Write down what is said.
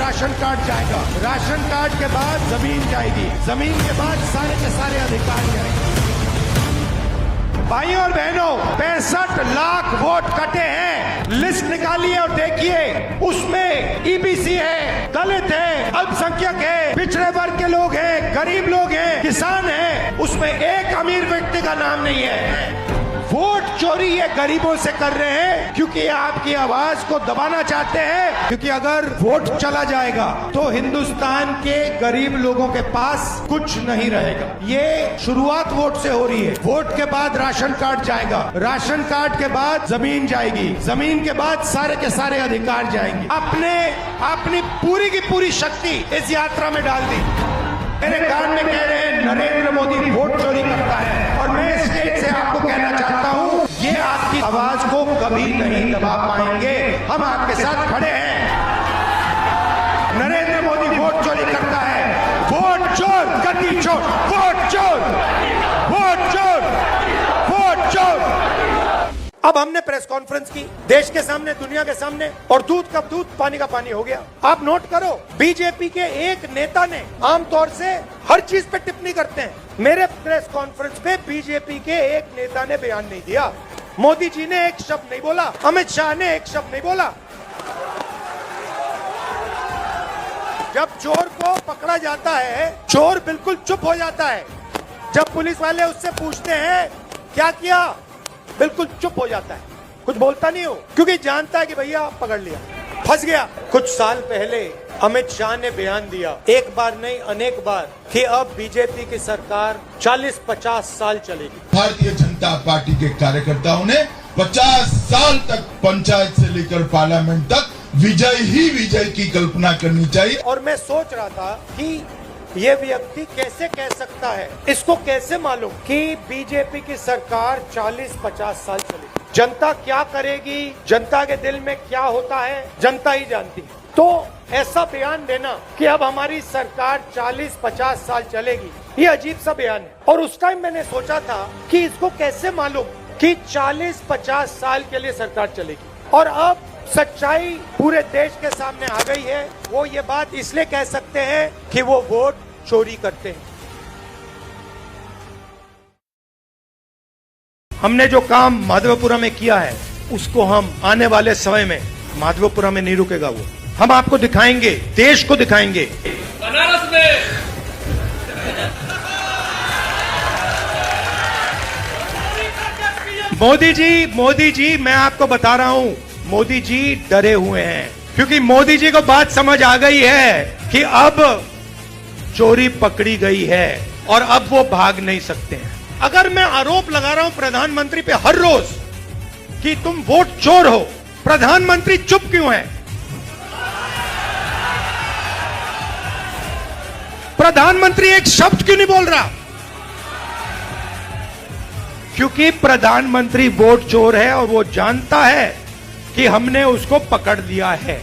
Ration card जाएगा, ration card के बाद जमीन जाएगी, जमीन के बाद सारे के सारे अधिकार जाएंगे। भाइयों और बहनों, 65 लाख वोट कटे हैं। लिस्ट निकालिए और देखिए, उसमें ईबीसी है, दलित है, अल्पसंख्यक है, पिछड़े वर्ग के लोग हैं, गरीब लोग हैं, किसान हैं, उसमें एक अमीर व्यक्ति का नाम नहीं है। वोट चोरी ये गरीबों से कर रहे हैं क्योंकि आपकी आवाज को दबाना चाहते हैं, क्योंकि अगर वोट चला जाएगा तो हिंदुस्तान के गरीब लोगों के पास कुछ नहीं रहेगा। ये शुरुआत वोट से हो रही है। वोट के बाद राशन कार्ड जाएगा, राशन कार्ड के बाद जमीन जाएगी, जमीन के बाद सारे के सारे अधिकार जाएंगे। अपनी पूरी की पूरी शक्ति इस यात्रा में डाल दी। मेरे कान में कह रहे हैं नरेंद्र मोदी वोट चोरी करता है, और मैं स्टेट से आपको कहना चाहता हूं, ये आपकी आवाज को कभी नहीं दबा पाएंगे। हम आपके साथ खड़े हैं। नरेंद्र मोदी वोट चोरी करता है, वोट चोर, गद्दी चोर, वोट चोर, वोट चोर, वोट चोर। अब हमने प्रेस कॉन्फ्रेंस की, देश के सामने, दुनिया के सामने, और दूध का दूध, पानी का पानी हो गया। आप नोट करो, बीजेपी के एक नेता ने, आमतौर से हर चीज पे टिप्पणी करते हैं, मेरे प्रेस कॉन्फ्रेंस पे बीजेपी के एक नेता ने बयान नहीं दिया। मोदी जी ने एक शब्द नहीं बोला, अमित शाह ने एक शब्द नहीं बोला। जब चोर को पकड़ा जाता है, चोर बिल्कुल चुप हो जाता है। जब पुलिस वाले उससे पूछते हैं क्या किया, बिल्कुल चुप हो जाता है, कुछ बोलता नहीं हो, क्योंकि जानता है कि भैया पकड़ लिया, फंस गया। कुछ साल पहले अमित शाह ने बयान दिया, एक बार नहीं अनेक बार, कि अब बीजेपी की सरकार 40-50 साल चलेगी। भारतीय जनता पार्टी के कार्यकर्ताओं ने 50 साल तक पंचायत से लेकर पार्लियामेंट तक विजय ही विजय की कल्पना करनी चाहिए। और मैं सोच रहा था कि ये व्यक्ति कैसे कह सकता है, इसको कैसे मालूम कि बीजेपी की सरकार 40-50 साल चलेगी। जनता क्या करेगी, जनता के दिल में क्या होता है, जनता ही जानती है। तो ऐसा बयान देना कि अब हमारी सरकार 40-50 साल चलेगी, ये अजीब सा बयान है। और उस टाइम मैंने सोचा था कि इसको कैसे मालूम कि 40-50 साल के लिए सरकार चलेगी। और अब सच्चाई पूरे देश के सामने आ गई है। वो ये बात इसलिए कह सकते हैं कि वो वोट चोरी करते हैं। हमने जो काम माधवपुरा में किया है, उसको हम आने वाले समय में, माधवपुरा में नहीं रुकेगा वो, हम आपको दिखाएंगे, देश को दिखाएंगे। बनारस में मोदी जी मैं आपको बता रहा हूं, मोदी जी डरे हुए हैं, क्योंकि मोदी जी को बात समझ आ गई है कि अब चोरी पकड़ी गई है और अब वो भाग नहीं सकते हैं। अगर मैं आरोप लगा रहा हूं प्रधानमंत्री पे हर रोज कि तुम वोट चोर हो, प्रधानमंत्री चुप क्यों है? प्रधानमंत्री एक शब्द क्यों नहीं बोल रहा? क्योंकि प्रधानमंत्री वोट चोर है और वो जानता है कि हमने उसको पकड़ लिया है।